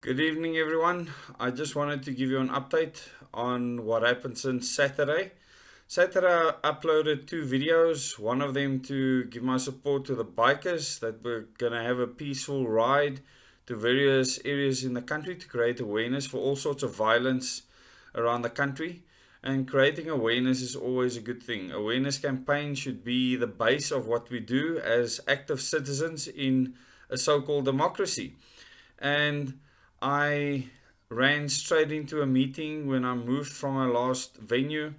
Good evening, everyone. I just wanted to give you an update on what happened since Saturday. Saturday, I uploaded two videos. One of them to give my support to the bikers that were going to have a peaceful ride to various areas in the country to create awareness for all sorts of violence around the country. And creating awareness is always a good thing. Awareness campaign should be the base of what we do as active citizens in a so called democracy. And I ran straight into a meeting when I moved from my last venue,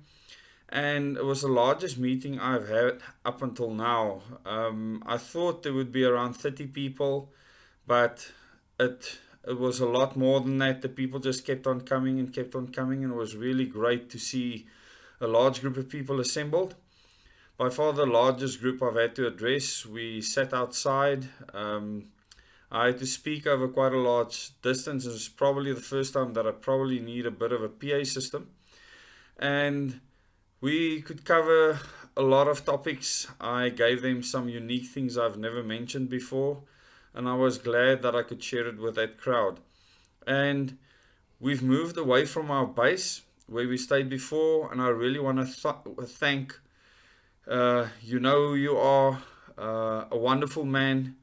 and it was the largest meeting I've had up until now. I thought there would be around 30 people, but it was a lot more than that. The people just kept on coming and kept on coming, and it was really great to see a large group of people assembled. By far the largest group I've had to address. We sat outside. I had to speak over quite a large distance. It's probably the first time that I probably need a bit of a PA system. And we could cover a lot of topics. I gave them some unique things I've never mentioned before, and I was glad that I could share it with that crowd. And we've moved away from our base where we stayed before, and I really want to thank you are a wonderful man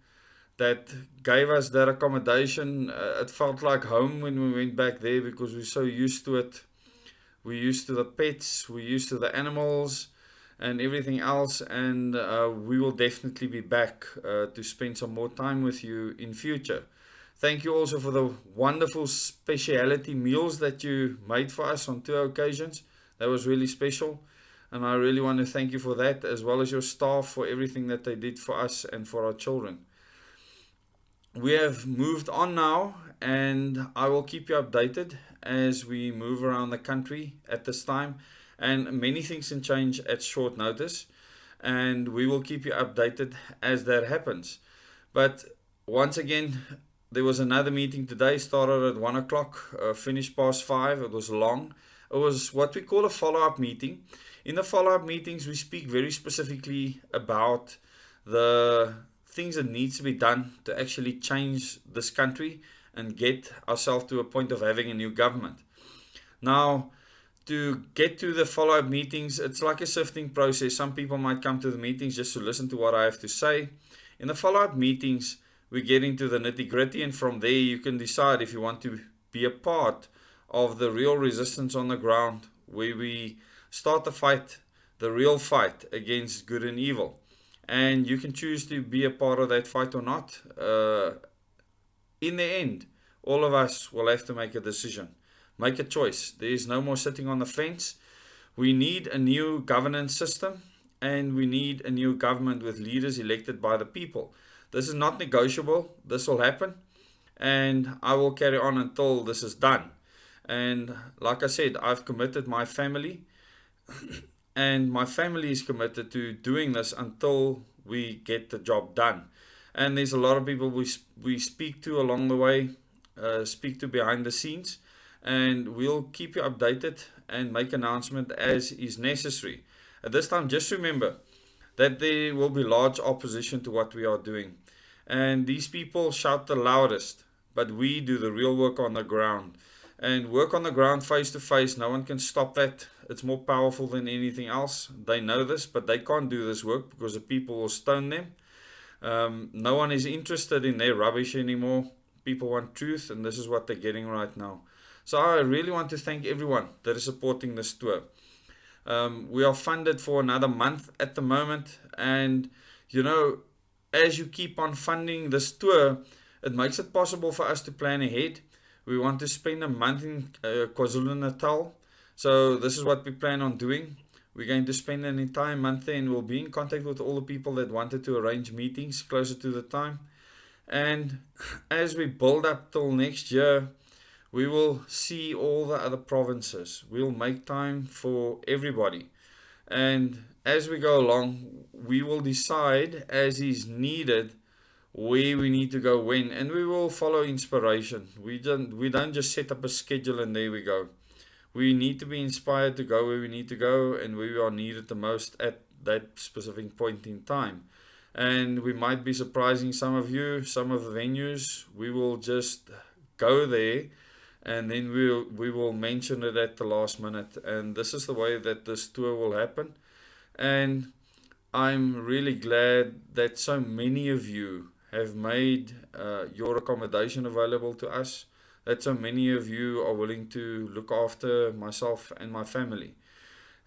that gave us that accommodation. It felt like home when we went back there because we're so used to it. We're used to the pets, we're used to the animals and everything else, and we will definitely be back to spend some more time with you in future. Thank you also for the wonderful specialty meals that you made for us on two occasions. That was really special, and I really want to thank you for that, as well as your staff for everything that they did for us and for our children. We have moved on now, and I will keep you updated as we move around the country at this time. And many things can change at short notice, and we will keep you updated as that happens. But once again, there was another meeting today, started at 1 o'clock, finished past 5. It was long. It was what we call a follow up meeting. In the follow up meetings, we speak very specifically about the things that needs to be done to actually change this country and get ourselves to a point of having a new government. Now, to get to the follow-up meetings, it's like a sifting process. Some people might come to the meetings just to listen to what I have to say. In the follow-up meetings, we get into the nitty-gritty, and from there you can decide if you want to be a part of the real resistance on the ground, where we start the fight, the real fight against good and evil. And you can choose to be a part of that fight or not. In the end, all of us will have to make a decision, make a choice. There is no more sitting on the fence. We need a new governance system, and we need a new government with leaders elected by the people. This is not negotiable. This will happen, and I will carry on until this is done. And like I said, I've committed my family, and my family is committed to doing this until we get the job done. And there's a lot of people we speak to along the way, speak to behind the scenes, and we'll keep you updated and make announcement as is necessary. At this time, just remember that there will be large opposition to what we are doing, and these people shout the loudest, but we do the real work on the ground. And work on the ground face to face, no one can stop that. It's more powerful than anything else. They know this, but they can't do this work because the people will stone them. No one is interested in their rubbish anymore. People want truth, and this is what they're getting right now. So I really want to thank everyone that is supporting this tour. We are funded for another month at the moment, and you know, as you keep on funding this tour, it makes it possible for us to plan ahead. We want to spend a month in KwaZulu-Natal, so this is what we plan on doing. We're going to spend an entire month there, and we'll be in contact with all the people that wanted to arrange meetings closer to the time. And as we build up till next year, we will see all the other provinces. We'll make time for everybody. And as we go along, we will decide as is needed where we need to go when, and we will follow inspiration. We don't just set up a schedule and there we go. We need to be inspired to go where we need to go and where we are needed the most at that specific point in time. And we might be surprising some of you, some of the venues. We will just go there, and then we will mention it at the last minute. And this is the way that this tour will happen. And I'm really glad that so many of you have made your accommodation available to us, that so many of you are willing to look after myself and my family.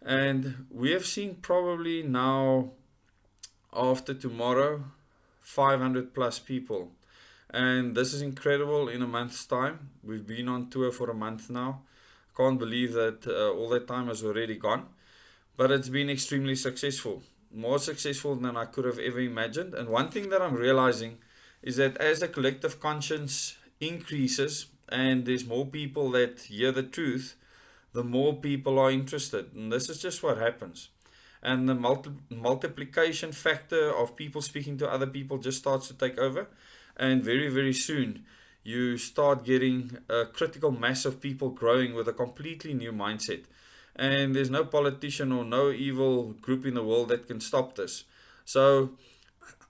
And we have seen probably now, after tomorrow, 500 plus people. And this is incredible in a month's time. We've been on tour for a month now. Can't believe that all that time has already gone. But it's been extremely successful. More successful than I could have ever imagined. And one thing that I'm realizing is that as the collective conscience increases and there's more people that hear the truth, the more people are interested. And this is just what happens. And the multiplication factor of people speaking to other people just starts to take over. And very, very soon, you start getting a critical mass of people growing with a completely new mindset. And there's no politician or no evil group in the world that can stop this. So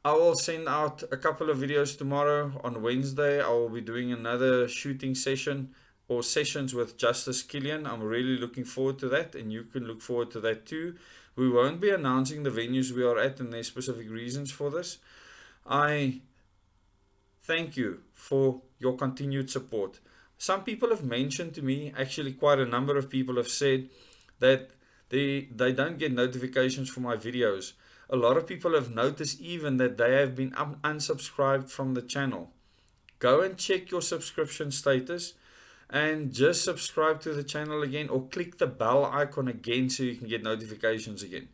I will send out a couple of videos tomorrow. On Wednesday, I will be doing another shooting session or sessions with Justice Killian. I'm really looking forward to that, and you can look forward to that too. We won't be announcing the venues we are at, and there's specific reasons for this. I thank you for your continued support. Some people have mentioned to me, actually quite a number of people have said that they don't get notifications for my videos. A lot of people have noticed even that they have been unsubscribed from the channel. Go and check your subscription status and just subscribe to the channel again, or click the bell icon again so you can get notifications again.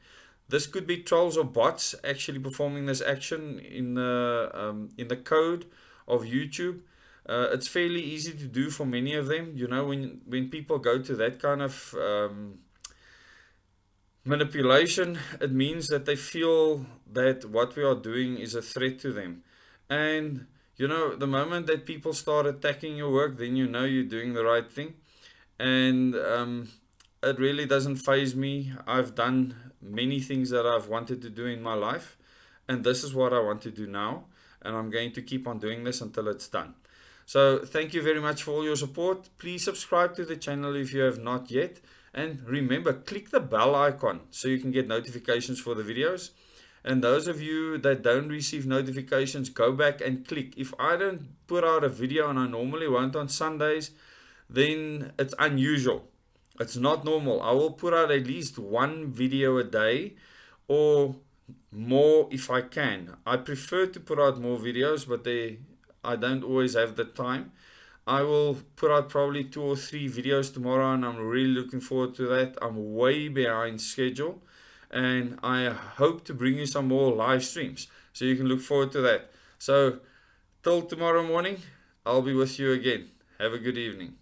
This could be trolls or bots actually performing this action in the code of YouTube. It's fairly easy to do for many of them. You know, when people go to that kind of manipulation, it means that they feel that what we are doing is a threat to them. And you know, the moment that people start attacking your work, then you know you're doing the right thing. And it really doesn't faze me. I've done many things that I've wanted to do in my life, and this is what I want to do now, and I'm going to keep on doing this until it's done. So thank you very much for all your support. Please subscribe to the channel if you have not yet, and remember, click the bell icon so you can get notifications for the videos. And those of you that don't receive notifications, go back and click. If I don't put out a video, and I normally won't on Sundays, then it's unusual. It's not normal. I will put out at least one video a day, or more if I can. I prefer to put out more videos, but I don't always have the time. I will put out probably 2 or 3 videos tomorrow, and I'm really looking forward to that. I'm way behind schedule, and I hope to bring you some more live streams, so you can look forward to that. So till tomorrow morning, I'll be with you again. Have a good evening.